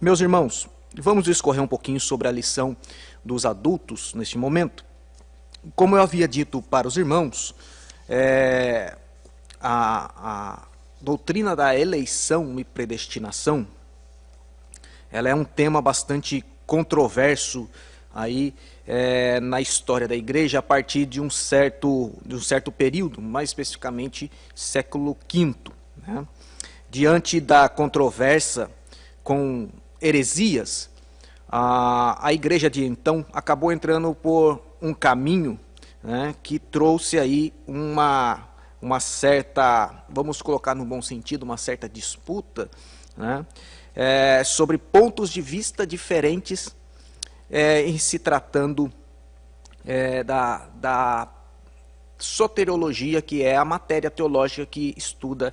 Meus irmãos, vamos discorrer um pouquinho sobre a lição dos adultos neste momento. Como eu havia dito para os irmãos, a doutrina da eleição e predestinação, ela é um tema bastante controverso aí na história da igreja a partir de um certo período, mais especificamente século V. Né? Diante da controvérsia com heresias, a igreja de então acabou entrando por um caminho, né, que trouxe aí uma certa, vamos colocar no bom sentido, uma certa disputa, né, sobre pontos de vista diferentes em se tratando da soteriologia, que é a matéria teológica que estuda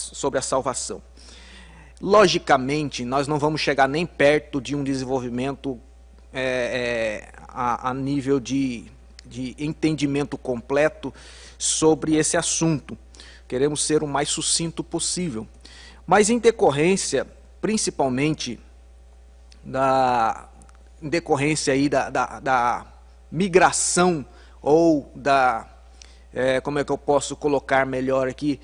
sobre a salvação. Logicamente, nós não vamos chegar nem perto de um desenvolvimento a nível de entendimento completo sobre esse assunto. Queremos ser o mais sucinto possível. Mas em decorrência, principalmente, da migração ou como é que eu posso colocar melhor aqui,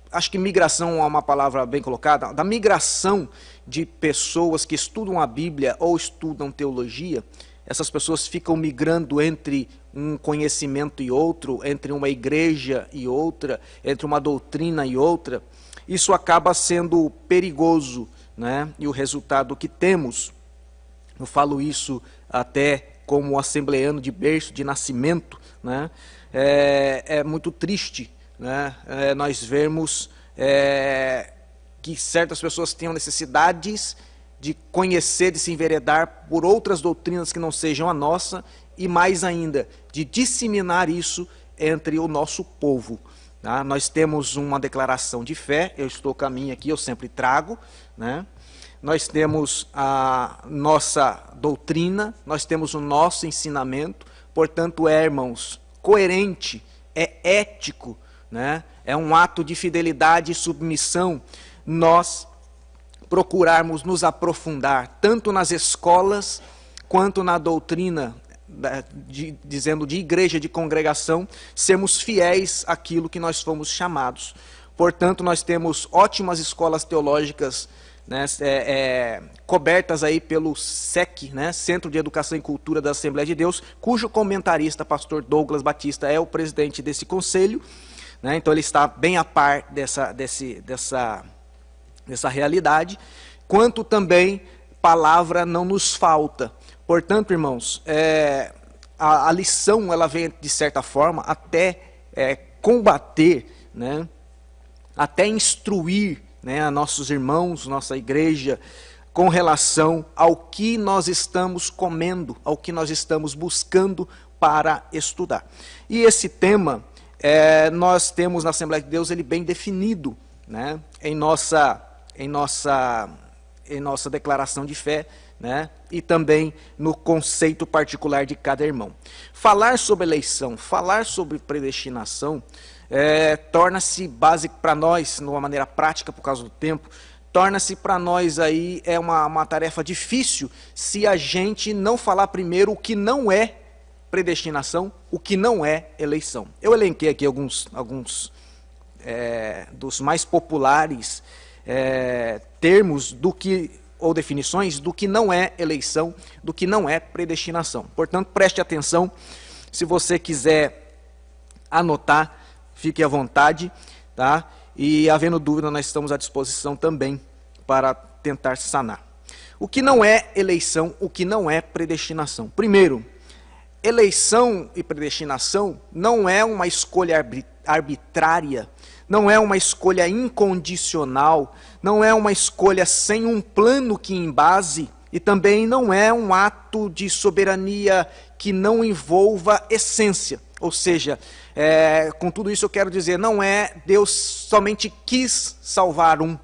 acho que migração é uma palavra bem colocada, da migração de pessoas que estudam a Bíblia ou estudam teologia. Essas pessoas ficam migrando entre um conhecimento e outro, entre uma igreja e outra, entre uma doutrina e outra. Isso acaba sendo perigoso, né? E o resultado que temos, eu falo isso até como assembleano de berço, de nascimento, né? É muito triste, né? Nós vemos que certas pessoas tenham necessidades de conhecer, de se enveredar por outras doutrinas que não sejam a nossa, e mais ainda, de disseminar isso entre o nosso povo. Tá? Nós temos uma declaração de fé, eu estou com a minha aqui, eu sempre trago, né? Nós temos a nossa doutrina, nós temos o nosso ensinamento, portanto, irmãos, coerente, é ético, né? É um ato de fidelidade e submissão, nós procurarmos nos aprofundar, tanto nas escolas, quanto na doutrina, dizendo de igreja, de congregação, sermos fiéis àquilo que nós fomos chamados. Portanto, nós temos ótimas escolas teológicas, né, cobertas aí pelo SEC, né, Centro de Educação e Cultura da Assembleia de Deus, cujo comentarista, pastor Douglas Batista, é o presidente desse conselho, né, então ele está bem a par dessa realidade, quanto também palavra não nos falta. Portanto, irmãos, a lição ela vem, de certa forma, até combater, né, até instruir, né, a nossos irmãos, nossa igreja, com relação ao que nós estamos comendo, ao que nós estamos buscando para estudar. E esse tema, nós temos na Assembleia de Deus ele bem definido, né, em nossa declaração de fé, né, e também no conceito particular de cada irmão. Falar sobre eleição, falar sobre predestinação, torna-se básico para nós, de uma maneira prática por causa do tempo, torna-se para nós aí uma tarefa difícil se a gente não falar primeiro o que não é predestinação, o que não é eleição. Eu elenquei aqui alguns dos mais populares termos ou definições do que não é eleição, do que não é predestinação. Portanto, preste atenção, se você quiser anotar, fique à vontade, tá? E havendo dúvida, nós estamos à disposição também para tentar sanar. O que não é eleição, o que não é predestinação? Primeiro, eleição e predestinação não é uma escolha arbitrária, não é uma escolha incondicional, não é uma escolha sem um plano que embase, e também não é um ato de soberania que não envolva essência. Ou seja, com tudo isso eu quero dizer, não é Deus somente quis salvar um,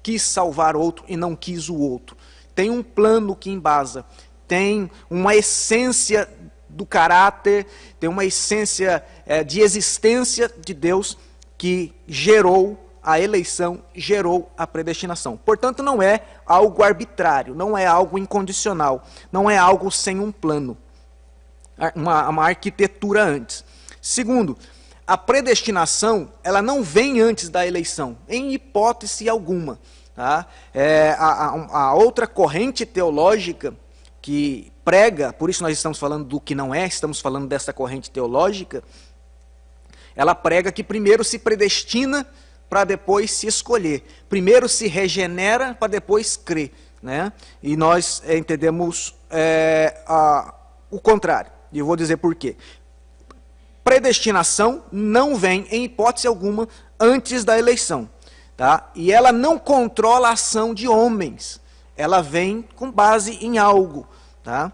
quis salvar outro e não quis o outro. Tem um plano que embasa, tem uma essência do caráter, tem uma essência de existência de Deus que gerou a eleição gerou a predestinação. Portanto, não é algo arbitrário, não é algo incondicional, não é algo sem um plano, uma arquitetura antes. Segundo, a predestinação, ela não vem antes da eleição, em hipótese alguma. Tá? A outra corrente teológica que prega, por isso nós estamos falando do que não é, estamos falando dessa corrente teológica, ela prega que primeiro se predestina para depois se escolher. Primeiro se regenera para depois crer. Né? E nós entendemos o contrário. E eu vou dizer por quê. Predestinação não vem, em hipótese alguma, antes da eleição. Tá? E ela não controla a ação de homens. Ela vem com base em algo. Tá?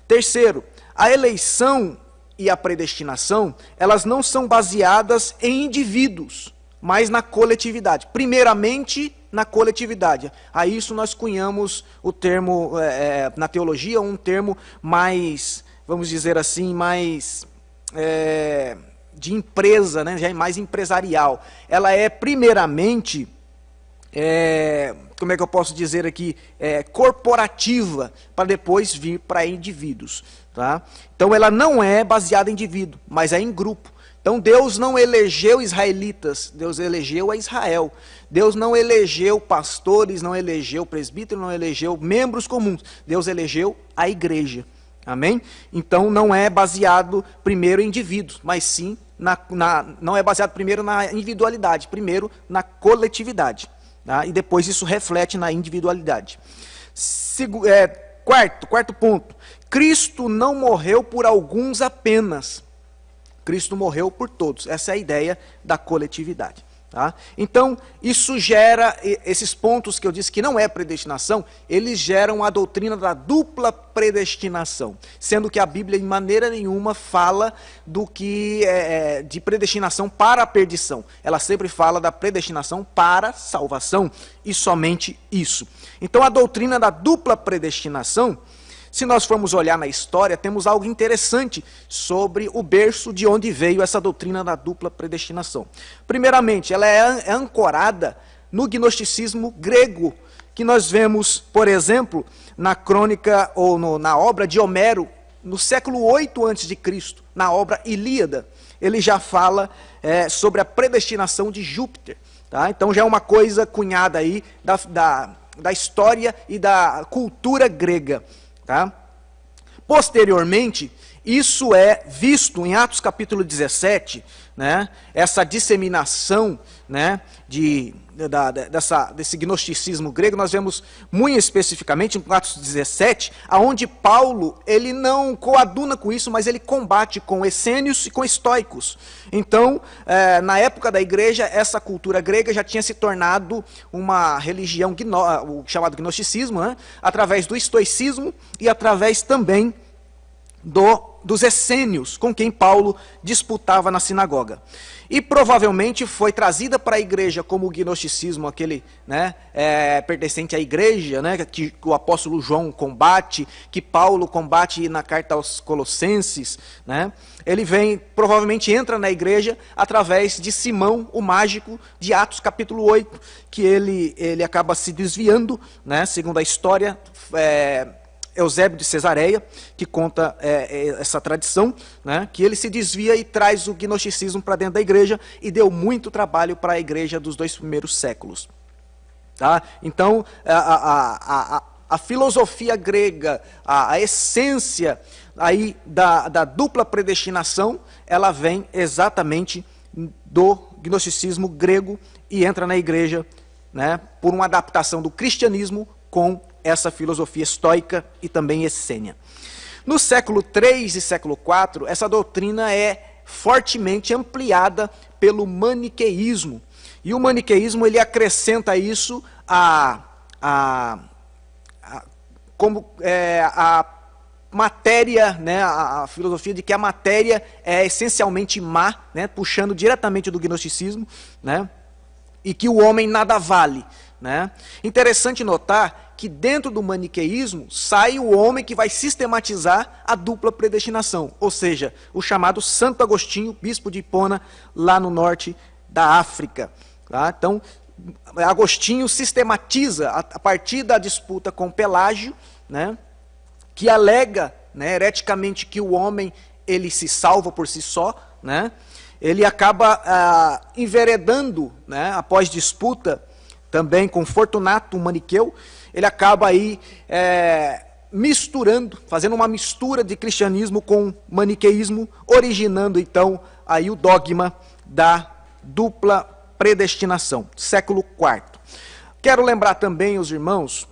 Terceiro, a eleição e a predestinação, elas não são baseadas em indivíduos, mas na coletividade. Primeiramente, na coletividade. A isso nós cunhamos o termo, na teologia, um termo mais, vamos dizer assim, mais de empresa, né? Já é mais empresarial. Ela é primeiramente, como é que eu posso dizer aqui, corporativa, para depois vir para indivíduos. Tá? Então ela não é baseada em indivíduo, mas é em grupo. Então Deus não elegeu israelitas, Deus elegeu a Israel. Deus não elegeu pastores, não elegeu presbíteros, não elegeu membros comuns. Deus elegeu a igreja. Amém? Então não é baseado primeiro em indivíduos, mas sim, não é baseado primeiro na individualidade, primeiro na coletividade. Tá? E depois isso reflete na individualidade. Quarto ponto. Cristo não morreu por alguns apenas. Cristo morreu por todos. Essa é a ideia da coletividade. Tá? Então, isso gera, esses pontos que eu disse que não é predestinação, eles geram a doutrina da dupla predestinação. Sendo que a Bíblia, em maneira nenhuma, fala do que de predestinação para a perdição. Ela sempre fala da predestinação para a salvação. E somente isso. Então, a doutrina da dupla predestinação, se nós formos olhar na história, temos algo interessante sobre o berço de onde veio essa doutrina da dupla predestinação. Primeiramente, ela é ancorada no gnosticismo grego, que nós vemos, por exemplo, na crônica ou na obra de Homero, no século 8 a.C., na obra Ilíada. Ele já fala sobre a predestinação de Júpiter. Tá? Então já é uma coisa cunhada aí da história e da cultura grega. Tá? Posteriormente, isso é visto em Atos capítulo 17, né, essa disseminação, né, desse gnosticismo grego. Nós vemos muito especificamente em Atos 17, aonde Paulo ele não coaduna com isso, mas ele combate com essênios e com estoicos. Então, na época da igreja, essa cultura grega já tinha se tornado uma religião, o chamado gnosticismo, né, através do estoicismo e através também dos essênios, com quem Paulo disputava na sinagoga. E provavelmente foi trazida para a igreja como o gnosticismo, aquele, né, pertencente à igreja, né, que o apóstolo João combate, que Paulo combate na carta aos Colossenses. Né. Ele provavelmente entra na igreja através de Simão, o mágico, de Atos capítulo 8, que ele acaba se desviando, né, segundo a história, Eusébio de Cesareia, que conta essa tradição, né, que ele se desvia e traz o gnosticismo para dentro da igreja e deu muito trabalho para a igreja dos 2 primeiros séculos. Tá? Então, a filosofia grega, a essência aí da dupla predestinação, ela vem exatamente do gnosticismo grego e entra na igreja, né, por uma adaptação do cristianismo com essa filosofia estoica e também essênia. No século III e século IV, essa doutrina é fortemente ampliada pelo maniqueísmo. E o maniqueísmo ele acrescenta isso a matéria, né, a filosofia de que a matéria é essencialmente má, né, puxando diretamente do gnosticismo, né, e que o homem nada vale. Né? Interessante notar que dentro do maniqueísmo sai o homem que vai sistematizar a dupla predestinação, ou seja, o chamado Santo Agostinho, bispo de Hipona, lá no norte da África. Tá? Então, Agostinho sistematiza, a partir da disputa com Pelágio, né, que alega, né, hereticamente, que o homem ele se salva por si só, né, ele acaba enveredando, né, após disputa também com Fortunato, um maniqueu, ele acaba aí misturando, fazendo uma mistura de cristianismo com maniqueísmo, originando então aí o dogma da dupla predestinação, século IV. Quero lembrar também os irmãos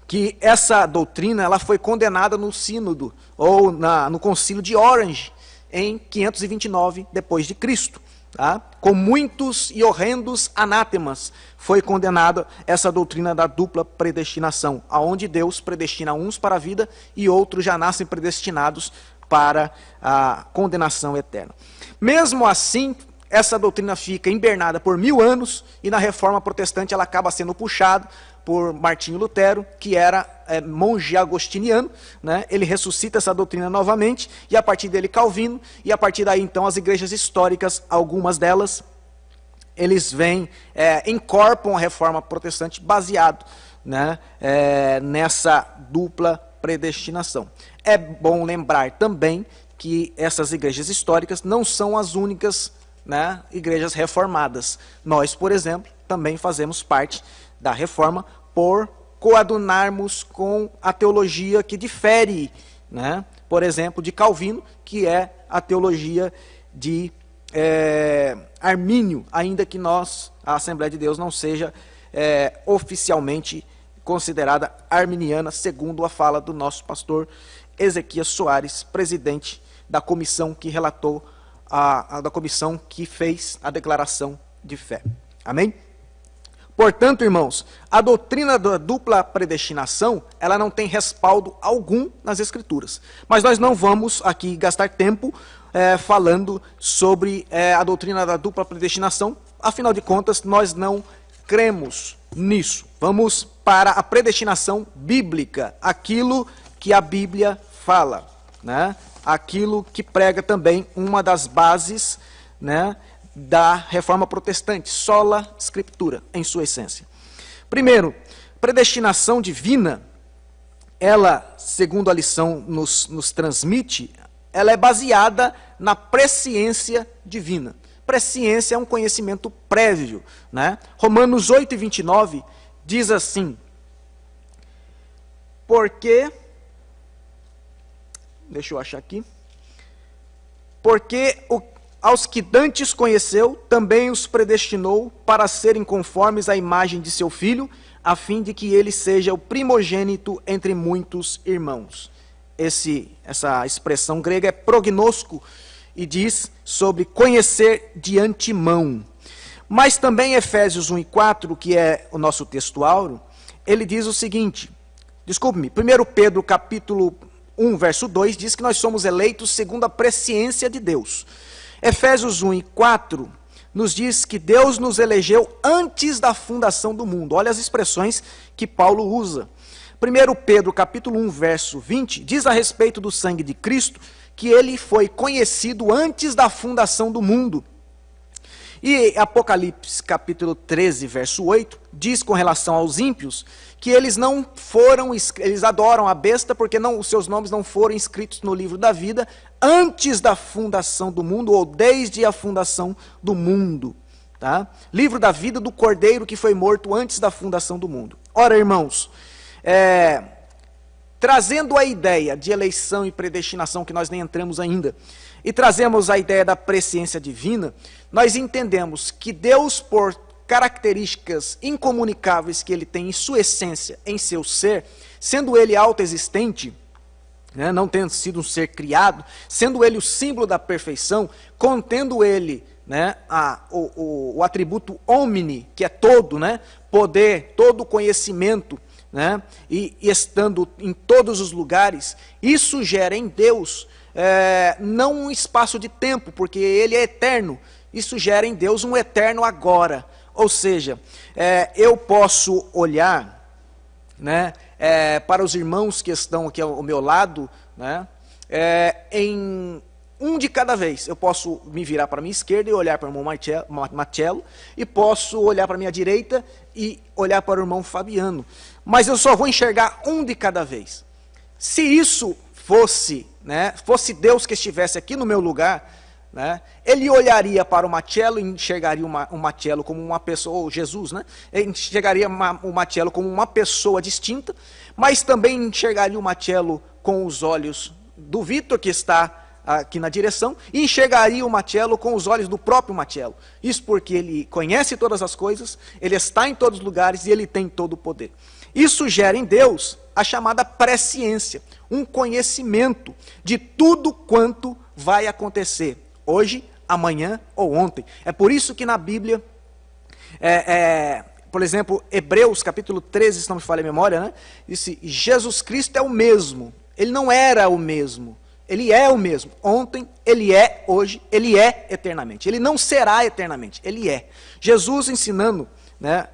que essa doutrina ela foi condenada no sínodo ou no concílio de Orange em 529 depois de Cristo. Tá? Com muitos e horrendos anátemas foi condenada essa doutrina da dupla predestinação, aonde Deus predestina uns para a vida e outros já nascem predestinados para a condenação eterna. Mesmo assim, essa doutrina fica invernada por 1000 anos e na Reforma Protestante ela acaba sendo puxada por Martinho Lutero, que era monge agostiniano, né? Ele ressuscita essa doutrina novamente, e a partir dele Calvino, e a partir daí então as igrejas históricas, algumas delas, eles vêm, incorporam a Reforma Protestante baseado, né, nessa dupla predestinação. É bom lembrar também que essas igrejas históricas não são as únicas, né, igrejas reformadas. Nós, por exemplo, também fazemos parte da reforma por coadunarmos com a teologia que difere, né, por exemplo, de Calvino, que é a teologia de Armínio, ainda que nós, a Assembleia de Deus, não seja oficialmente considerada arminiana, segundo a fala do nosso pastor Ezequias Soares, presidente da comissão que relatou, da comissão que fez a declaração de fé. Amém? Portanto, irmãos, a doutrina da dupla predestinação, ela não tem respaldo algum nas Escrituras. Mas nós não vamos aqui gastar tempo falando sobre a doutrina da dupla predestinação. Afinal de contas, nós não cremos nisso. Vamos para a predestinação bíblica, aquilo que a Bíblia fala, né? Aquilo que prega também uma das bases, né, da Reforma Protestante, sola Scriptura, em sua essência. Primeiro, predestinação divina, ela, segundo a lição nos transmite, ela é baseada na presciência divina. Presciência é um conhecimento prévio, né? Romanos 8:29 diz assim: porque, deixa eu achar aqui, porque aos que dantes conheceu, também os predestinou para serem conformes à imagem de seu Filho, a fim de que ele seja o primogênito entre muitos irmãos. Essa expressão grega é prognosco e diz sobre conhecer de antemão. Mas também Efésios 1:4, que é o nosso texto áureo, ele diz o seguinte, desculpe-me, 1 Pedro capítulo 1, verso 2, diz que nós somos eleitos segundo a presciência de Deus. Efésios 1:4 nos diz que Deus nos elegeu antes da fundação do mundo. Olha as expressões que Paulo usa. 1 Pedro capítulo 1, verso 20, diz a respeito do sangue de Cristo que ele foi conhecido antes da fundação do mundo. E Apocalipse capítulo 13, verso 8, diz com relação aos ímpios, que eles não foram, eles adoram a besta porque os seus nomes não foram escritos no livro da vida antes da fundação do mundo ou desde a fundação do mundo. Tá? Livro da vida do Cordeiro que foi morto antes da fundação do mundo. Ora, irmãos, trazendo a ideia de eleição e predestinação, que nós nem entramos ainda, e trazemos a ideia da presciência divina, nós entendemos que Deus, por características incomunicáveis que ele tem em sua essência, em seu ser, sendo ele autoexistente, né, não tendo sido um ser criado, sendo ele o símbolo da perfeição, contendo ele, né, o atributo omni, que é todo, né, poder, todo conhecimento, né, e estando em todos os lugares, isso gera em Deus não um espaço de tempo, porque ele é eterno, isso gera em Deus um eterno agora. Ou seja, eu posso olhar, né, para os irmãos que estão aqui ao meu lado, né, em Um de cada vez. Eu posso me virar para a minha esquerda e olhar para o irmão Marcelo, e posso olhar para a minha direita e olhar para o irmão Fabiano. Mas eu só vou enxergar um de cada vez. Se isso fosse Deus que estivesse aqui no meu lugar, né, ele olharia para o Marcelo e enxergaria o Marcelo como uma pessoa, ou Jesus, né? Ele enxergaria o Marcelo como uma pessoa distinta, mas também enxergaria o Marcelo com os olhos do Vitor, que está aqui na direção, e enxergaria o Marcelo com os olhos do próprio Marcelo. Isso porque ele conhece todas as coisas, ele está em todos os lugares e ele tem todo o poder. Isso gera em Deus a chamada presciência, um conhecimento de tudo quanto vai acontecer, hoje, amanhã ou ontem. É por isso que na Bíblia, por exemplo, Hebreus capítulo 13, se não me falha a memória, né? Disse, Jesus Cristo é o mesmo, ele não era o mesmo. Ele é o mesmo, ontem, ele é hoje, ele é eternamente. Ele não será eternamente, ele é. Jesus ensinando, né,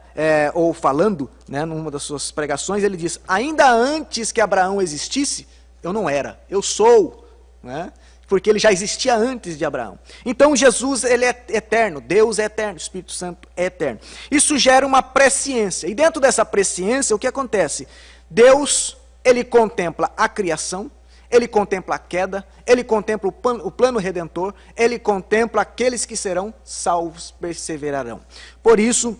ou falando, né, numa das suas pregações, ele diz, ainda antes que Abraão existisse, eu não era, eu sou, né, porque ele já existia antes de Abraão. Então Jesus, ele é eterno, Deus é eterno, o Espírito Santo é eterno. Isso gera uma presciência, e dentro dessa presciência, o que acontece? Deus, ele contempla a criação, ele contempla a queda, ele contempla o plano redentor, ele contempla aqueles que serão salvos, perseverarão. Por isso,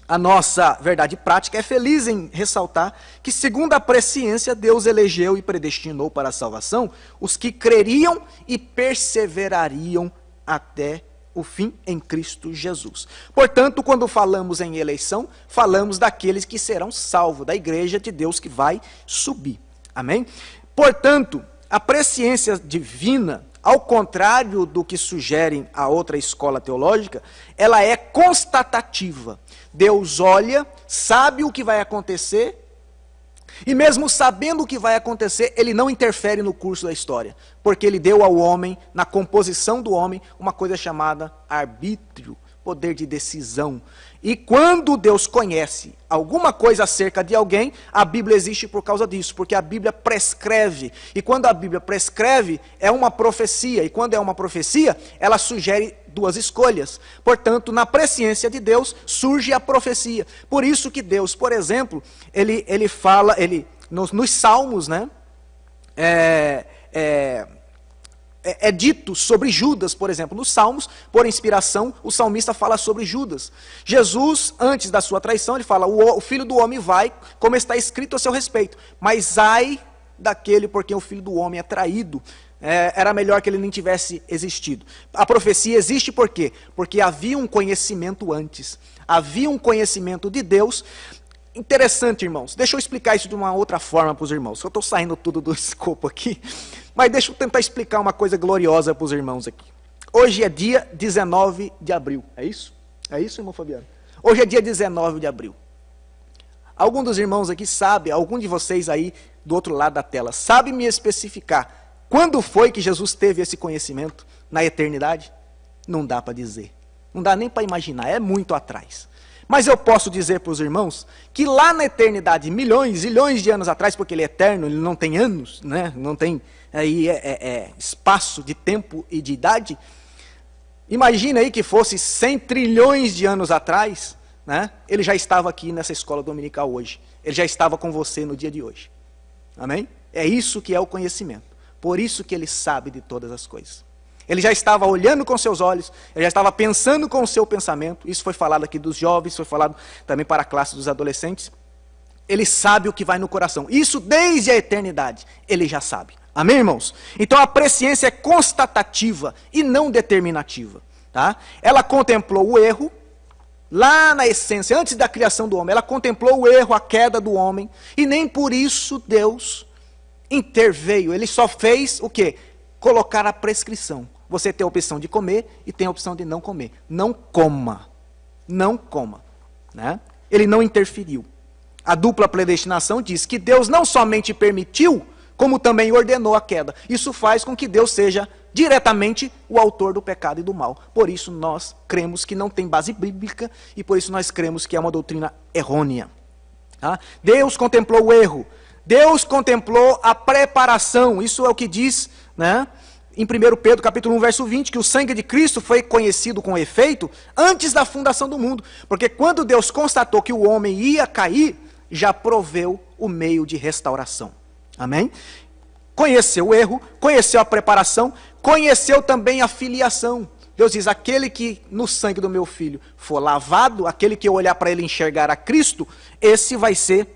a nossa verdade prática é feliz em ressaltar que, segundo a presciência, Deus elegeu e predestinou para a salvação os que creriam e perseverariam até o fim em Cristo Jesus. Portanto, quando falamos em eleição, falamos daqueles que serão salvos, da igreja de Deus que vai subir. Amém? Portanto, a presciência divina, ao contrário do que sugerem a outra escola teológica, ela é constatativa. Deus olha, sabe o que vai acontecer, e mesmo sabendo o que vai acontecer, ele não interfere no curso da história, porque ele deu ao homem, na composição do homem, uma coisa chamada arbítrio, poder de decisão. E quando Deus conhece alguma coisa acerca de alguém, a Bíblia existe por causa disso, porque a Bíblia prescreve. E quando a Bíblia prescreve, é uma profecia. E quando é uma profecia, ela sugere duas escolhas. Portanto, na presciência de Deus, surge a profecia. Por isso que Deus, por exemplo, ele fala, nos Salmos, né? É dito sobre Judas, por exemplo. Nos Salmos, por inspiração, o salmista fala sobre Judas. Jesus, antes da sua traição, ele fala, o filho do homem vai, como está escrito a seu respeito. Mas ai daquele por quem o filho do homem é traído. Era melhor que ele nem tivesse existido. A profecia existe por quê? Porque havia um conhecimento antes. Havia um conhecimento de Deus. Interessante, irmãos. Deixa eu explicar isso de uma outra forma para os irmãos. Eu estou saindo tudo do escopo aqui. Mas deixa eu tentar explicar uma coisa gloriosa para os irmãos aqui. Hoje é dia 19 de abril. É isso? É isso, irmão Fabiano? Hoje é dia 19 de abril. Algum dos irmãos aqui sabe, algum de vocês aí do outro lado da tela, sabe me especificar quando foi que Jesus teve esse conhecimento? Na eternidade? Não dá para dizer. Não dá nem para imaginar, é muito atrás. Mas eu posso dizer para os irmãos que lá na eternidade, milhões, zilhões de anos atrás, porque ele é eterno, ele não tem anos, né? Não tem aí espaço de tempo e de idade. Imagina aí que fosse 100 trilhões de anos atrás, né? Ele já estava aqui nessa escola dominical hoje. Ele já estava com você no dia de hoje. Amém? É isso que é o conhecimento. Por isso que ele sabe de todas as coisas. Ele já estava olhando com seus olhos, ele já estava pensando com o seu pensamento. Isso foi falado aqui dos jovens, foi falado também para a classe dos adolescentes. Ele sabe o que vai no coração. Isso desde a eternidade, ele já sabe. Amém, irmãos? Então a presciência é constatativa e não determinativa. Tá? Ela contemplou o erro, lá na essência, antes da criação do homem, ela contemplou o erro, a queda do homem, e nem por isso Deus interveio. Ele só fez o quê? Colocar a prescrição. Você tem a opção de comer e tem a opção de não comer. Não coma. Não coma. Né? Ele não interferiu. A dupla predestinação diz que Deus não somente permitiu, como também ordenou a queda. Isso faz com que Deus seja diretamente o autor do pecado e do mal. Por isso nós cremos que não tem base bíblica e por isso nós cremos que é uma doutrina errônea. Tá? Deus contemplou o erro. Deus contemplou a preparação. Isso é o que diz, né? em 1 Pedro capítulo 1, verso 20, que o sangue de Cristo foi conhecido com efeito antes da fundação do mundo. Porque quando Deus constatou que o homem ia cair, já proveu o meio de restauração. Amém? Conheceu o erro, conheceu a preparação, conheceu também a filiação. Deus diz, aquele que no sangue do meu filho for lavado, aquele que eu olhar para ele e enxergar a Cristo, esse vai ser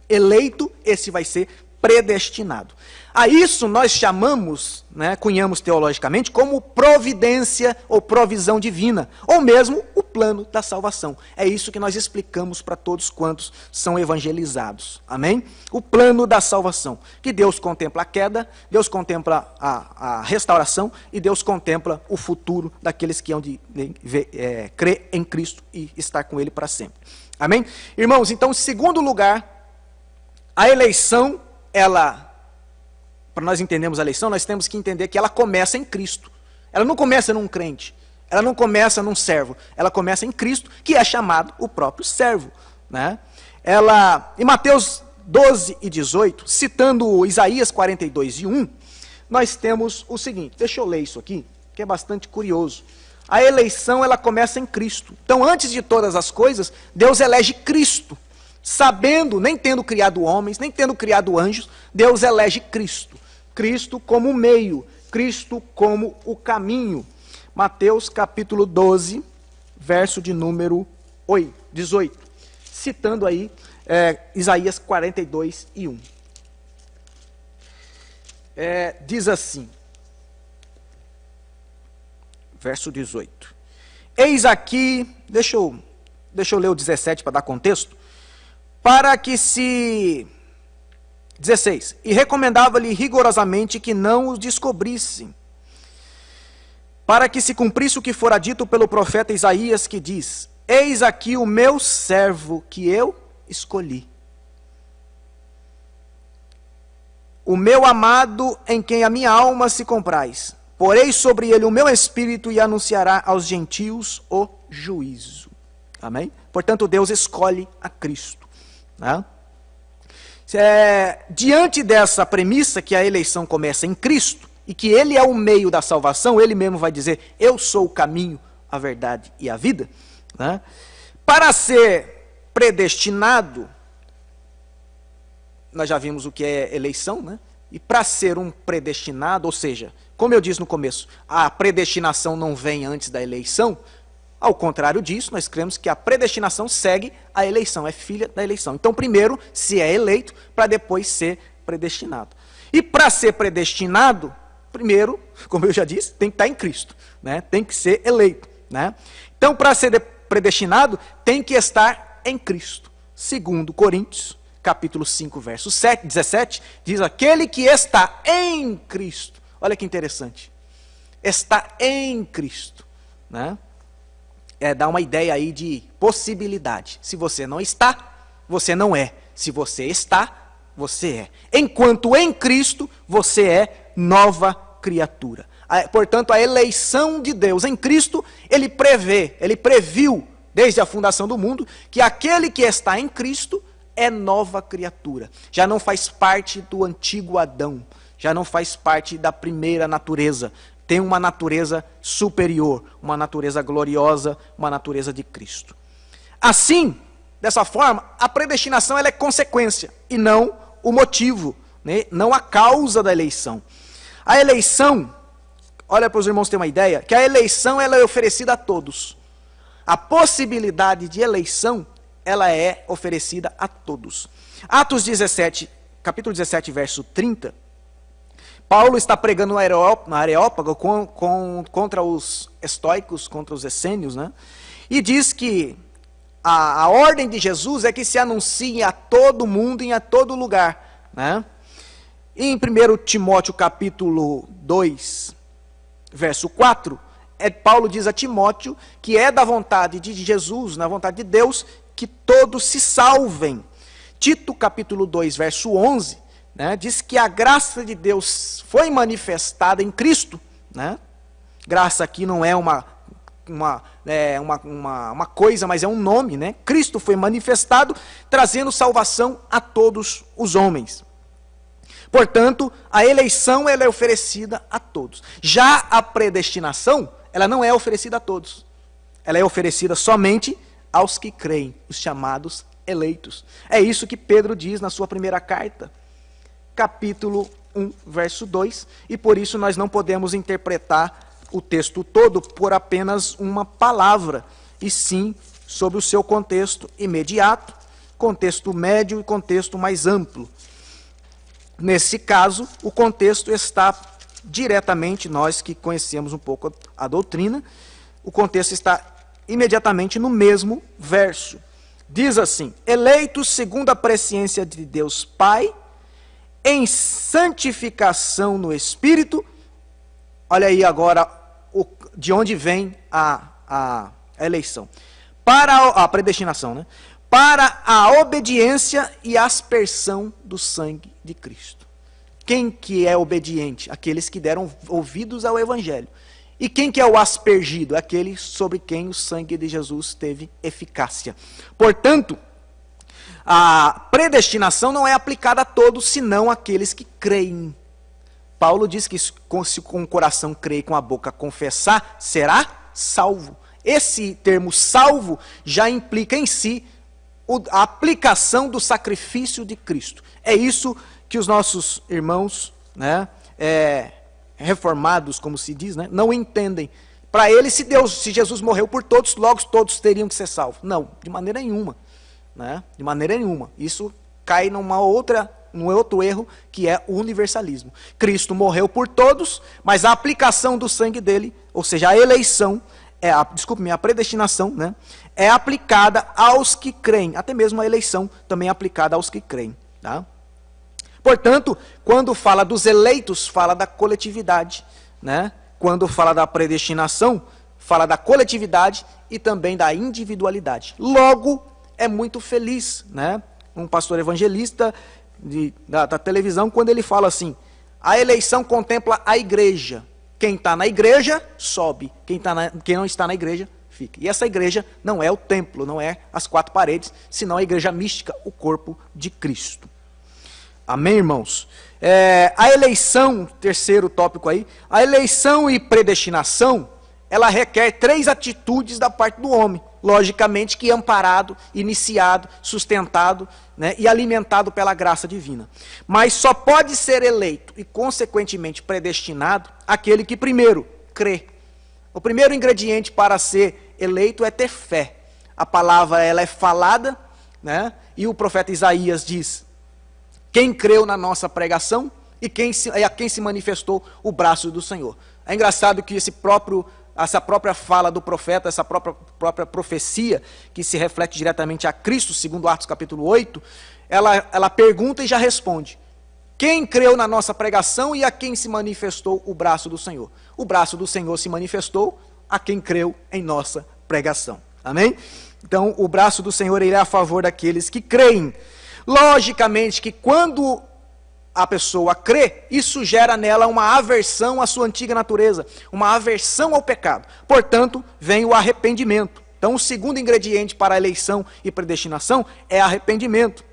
eleito, esse vai ser predestinado. A isso nós chamamos, cunhamos teologicamente, como providência ou provisão divina, ou mesmo o plano da salvação. É isso que nós explicamos para todos quantos são evangelizados. Amém? O plano da salvação, que Deus contempla a queda, Deus contempla a restauração e Deus contempla o futuro daqueles que hão de crer em Cristo e estar com Ele para sempre. Amém? Irmãos, então, em segundo lugar, a eleição, para nós entendermos a eleição, nós temos que entender que ela começa em Cristo. Ela não começa num crente, ela não começa num servo, ela começa em Cristo, que é chamado o próprio servo. Em Mateus 12 e 18, citando Isaías 42 e 1, nós temos o seguinte, deixa eu ler isso aqui, que é bastante curioso. A eleição, ela começa em Cristo. Então, antes de todas as coisas, Deus elege Cristo. Sabendo, nem tendo criado homens, nem tendo criado anjos, Deus elege Cristo. Cristo como meio, Cristo como o caminho. Mateus capítulo 12, verso de número 18. Citando aí Isaías 42 e 1. Diz assim, verso 18. Eis aqui, deixa eu ler o 17 para dar contexto. Para que se... 16. E recomendava-lhe rigorosamente que não os descobrissem, para que se cumprisse o que fora dito pelo profeta Isaías, que diz, eis aqui o meu servo que eu escolhi, o meu amado em quem a minha alma se compraz. Porei sobre ele o meu espírito e anunciará aos gentios o juízo. Amém? Portanto, Deus escolhe a Cristo. Diante dessa premissa que a eleição começa em Cristo e que Ele é o meio da salvação, Ele mesmo vai dizer, eu sou o caminho, a verdade e a vida. Para ser predestinado, nós já vimos o que é eleição, e para ser um predestinado, ou seja, como eu disse no começo, a predestinação não vem antes da eleição. Ao contrário disso, nós cremos que a predestinação segue a eleição, é filha da eleição. Então, primeiro se é eleito, para depois ser predestinado. E para ser predestinado, primeiro, como eu já disse, tem que estar em Cristo, tem que ser eleito. Então, para ser predestinado, tem que estar em Cristo. 2 Coríntios, capítulo 5, verso 17, diz, aquele que está em Cristo. Olha que interessante. Está em Cristo, dá uma ideia aí de possibilidade. Se você não está, você não é. Se você está, você é. Enquanto em Cristo, você é nova criatura. Portanto, a eleição de Deus em Cristo, Ele previu, desde a fundação do mundo, que aquele que está em Cristo é nova criatura. Já não faz parte do antigo Adão. Já não faz parte da primeira natureza. Tem uma natureza superior, uma natureza gloriosa, uma natureza de Cristo. Assim, dessa forma, a predestinação ela é consequência e não o motivo, não a causa da eleição. A eleição, olha para os irmãos terem uma ideia, que a eleição ela é oferecida a todos. A possibilidade de eleição, ela é oferecida a todos. Atos 17, capítulo 17, verso 30, Paulo está pregando na Areópago contra os estoicos, contra os essênios, e diz que a ordem de Jesus é que se anuncie a todo mundo e a todo lugar. Em 1 Timóteo capítulo 2, verso 4, Paulo diz a Timóteo que é da vontade de Jesus, na vontade de Deus, que todos se salvem. Tito capítulo 2, verso 11, diz que a graça de Deus foi manifestada em Cristo. Graça aqui não é uma coisa, mas é um nome. Cristo foi manifestado, trazendo salvação a todos os homens. Portanto, a eleição ela é oferecida a todos. Já a predestinação, ela não é oferecida a todos. Ela é oferecida somente aos que creem, os chamados eleitos. É isso que Pedro diz na sua primeira carta, capítulo 1, verso 2, e por isso nós não podemos interpretar o texto todo por apenas uma palavra, e sim sobre o seu contexto imediato, contexto médio e contexto mais amplo. Nesse caso, o contexto está diretamente, nós que conhecemos um pouco a doutrina, o contexto está imediatamente no mesmo verso. Diz assim: eleitos segundo a presciência de Deus Pai, em santificação no Espírito. Olha aí agora de onde vem a eleição. Para a predestinação, né? Para a obediência e aspersão do sangue de Cristo. Quem que é obediente? Aqueles que deram ouvidos ao Evangelho. E quem que é o aspergido? Aquele sobre quem o sangue de Jesus teve eficácia. Portanto, a predestinação não é aplicada a todos, senão aqueles que creem. Paulo diz que se com o coração crer e com a boca confessar, será salvo. Esse termo salvo já implica em si a aplicação do sacrifício de Cristo. É isso que os nossos irmãos, né, reformados, como se diz, né, não entendem. Para eles, se Jesus morreu por todos, logo todos teriam que ser salvos. Não, de maneira nenhuma. Né? De maneira nenhuma. Isso cai num outro erro, que é o universalismo. Cristo morreu por todos, mas a aplicação do sangue dele, ou seja, a eleição, a predestinação, né, é aplicada aos que creem. Até mesmo a eleição também é aplicada aos que creem. Tá? Portanto, quando fala dos eleitos, fala da coletividade. Né? Quando fala da predestinação, fala da coletividade e também da individualidade. Logo, é muito feliz, né? Um pastor evangelista da televisão, quando ele fala assim: a eleição contempla a igreja. Quem está na igreja, sobe. Quem não está na igreja, fica. E essa igreja não é o templo, não é as quatro paredes, senão a igreja mística, o corpo de Cristo. Amém, irmãos? A eleição, terceiro tópico aí, a eleição e predestinação, ela requer 3 atitudes da parte do homem. Logicamente que amparado, iniciado, sustentado, né, e alimentado pela graça divina. Mas só pode ser eleito e, consequentemente, predestinado aquele que primeiro crê. O primeiro ingrediente para ser eleito é ter fé. A palavra ela é falada, né, e o profeta Isaías diz: quem creu na nossa pregação e a quem se manifestou o braço do Senhor. É engraçado que essa própria fala do profeta, essa própria profecia, que se reflete diretamente a Cristo, segundo Atos capítulo 8, ela pergunta e já responde: quem creu na nossa pregação e a quem se manifestou o braço do Senhor? O braço do Senhor se manifestou a quem creu em nossa pregação. Amém? Então, o braço do Senhor ele é a favor daqueles que creem. Logicamente que quando a pessoa crê, isso gera nela uma aversão à sua antiga natureza, uma aversão ao pecado. Portanto, vem o arrependimento. Então, o segundo ingrediente para a eleição e predestinação é arrependimento.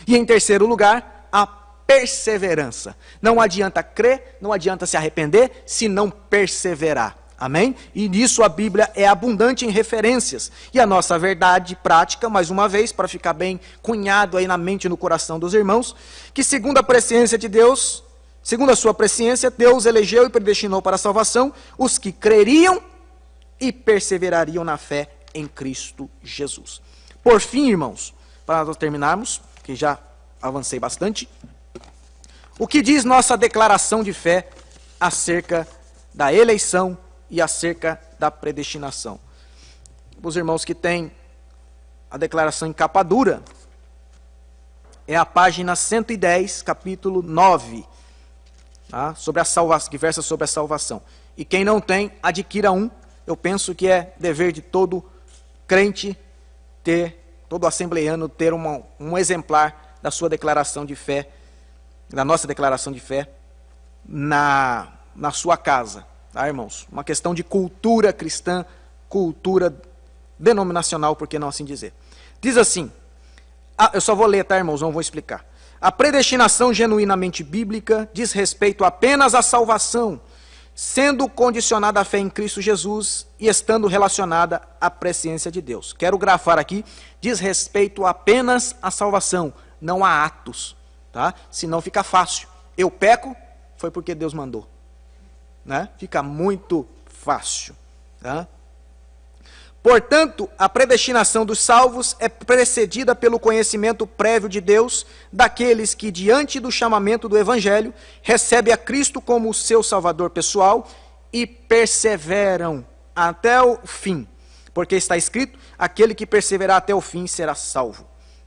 E em terceiro lugar, a perseverança. Não adianta crer, não adianta se arrepender, se não perseverar. Amém? E nisso a Bíblia é abundante em referências. E a nossa verdade prática, mais uma vez, para ficar bem cunhado aí na mente e no coração dos irmãos, que segundo a presciência de Deus, segundo a sua presciência, Deus elegeu e predestinou para a salvação os que creriam e perseverariam na fé em Cristo Jesus. Por fim, irmãos, para nós terminarmos, que já avancei bastante, o que diz nossa declaração de fé acerca da eleição e acerca da predestinação? Os irmãos que têm a declaração em capa dura, é a página 110, capítulo 9, tá? Sobre a salvação, que versa sobre a salvação. E quem não tem, adquira um. Eu penso que é dever de todo crente todo assembleiano ter um exemplar da sua declaração de fé, da nossa declaração de fé, na sua casa. Tá, irmãos? Uma questão de cultura cristã, cultura denominacional, por que não assim dizer. Diz assim, eu só vou ler, tá, irmãos? Não vou explicar. A predestinação genuinamente bíblica diz respeito apenas à salvação, sendo condicionada à fé em Cristo Jesus e estando relacionada à presciência de Deus. Quero grafar aqui, diz respeito apenas à salvação, não a atos, tá? Senão fica fácil. Eu peco, foi porque Deus mandou, né? Fica muito fácil, tá? Portanto, a predestinação dos salvos é precedida pelo conhecimento prévio de Deus daqueles que, diante do chamamento do Evangelho, recebem a Cristo como seu Salvador pessoal e perseveram até o fim. Porque está escrito, aquele que perseverar até o fim será salvo.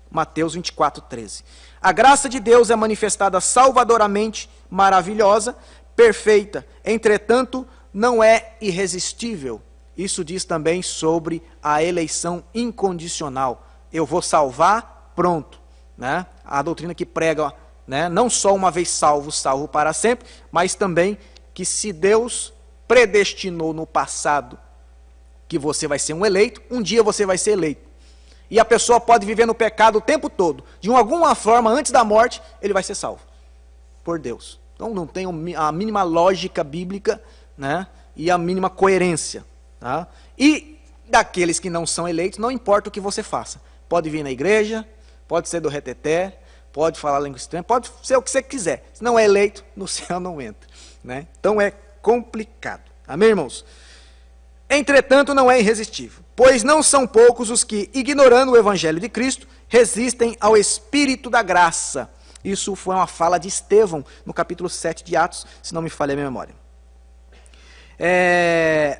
Mateus 24:13. A graça de Deus é manifestada salvadoramente, maravilhosa, perfeita, entretanto, não é irresistível. Isso diz também sobre a eleição incondicional. Eu vou salvar, pronto, né? A doutrina que prega, né, não só uma vez salvo, salvo para sempre, mas também que se Deus predestinou no passado que você vai ser um eleito, um dia você vai ser eleito. E a pessoa pode viver no pecado o tempo todo. De alguma forma, antes da morte, ele vai ser salvo por Deus. Então não tem a mínima lógica bíblica, né, e a mínima coerência. Tá? E daqueles que não são eleitos, não importa o que você faça. Pode vir na igreja, pode ser do reteté, pode falar língua estranha, pode ser o que você quiser. Se não é eleito, no céu não entra, né? Então é complicado. Amém, irmãos? Entretanto, não é irresistível, pois não são poucos os que, ignorando o evangelho de Cristo, resistem ao Espírito da graça. Isso foi uma fala de Estevão, no capítulo 7 de Atos, se não me falha a minha memória.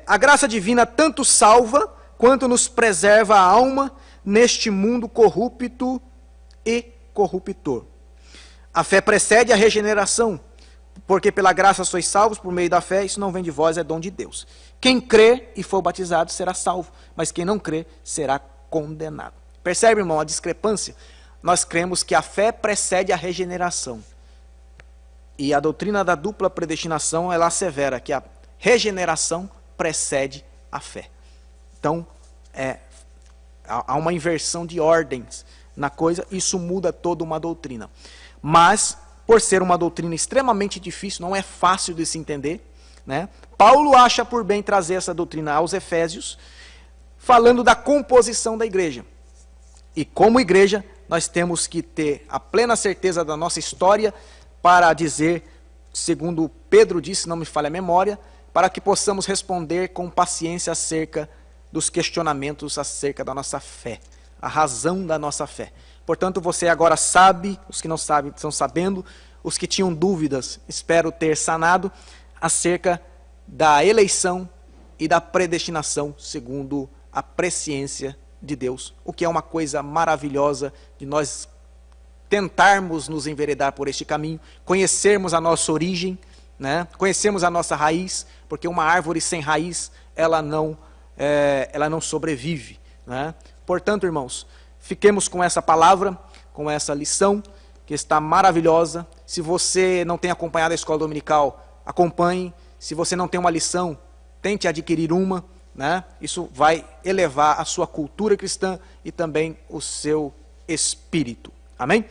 A graça divina tanto salva, quanto nos preserva a alma neste mundo corrupto e corruptor. A fé precede a regeneração, porque pela graça sois salvos por meio da fé, isso não vem de vós, é dom de Deus. Quem crê e for batizado será salvo, mas quem não crê será condenado. Percebe, irmão, a discrepância? Nós cremos que a fé precede a regeneração. E a doutrina da dupla predestinação, ela assevera que a regeneração precede a fé. Então, há uma inversão de ordens na coisa, isso muda toda uma doutrina. Mas, por ser uma doutrina extremamente difícil, não é fácil de se entender, né? Paulo acha por bem trazer essa doutrina aos Efésios, falando da composição da igreja. E como igreja, nós temos que ter a plena certeza da nossa história para dizer, segundo Pedro disse, não me falha a memória, para que possamos responder com paciência acerca dos questionamentos acerca da nossa fé, a razão da nossa fé. Portanto, você agora sabe, os que não sabem estão sabendo, os que tinham dúvidas, espero ter sanado, acerca da eleição e da predestinação segundo a presciência de Deus, o que é uma coisa maravilhosa de nós tentarmos nos enveredar por este caminho, conhecermos a nossa origem, né? Conhecermos a nossa raiz, porque uma árvore sem raiz, ela não sobrevive, né? Portanto, irmãos, fiquemos com essa palavra, com essa lição, que está maravilhosa. Se você não tem acompanhado a escola dominical, acompanhe. Se você não tem uma lição, tente adquirir uma, né? Isso vai elevar a sua cultura cristã e também o seu espírito. Amém?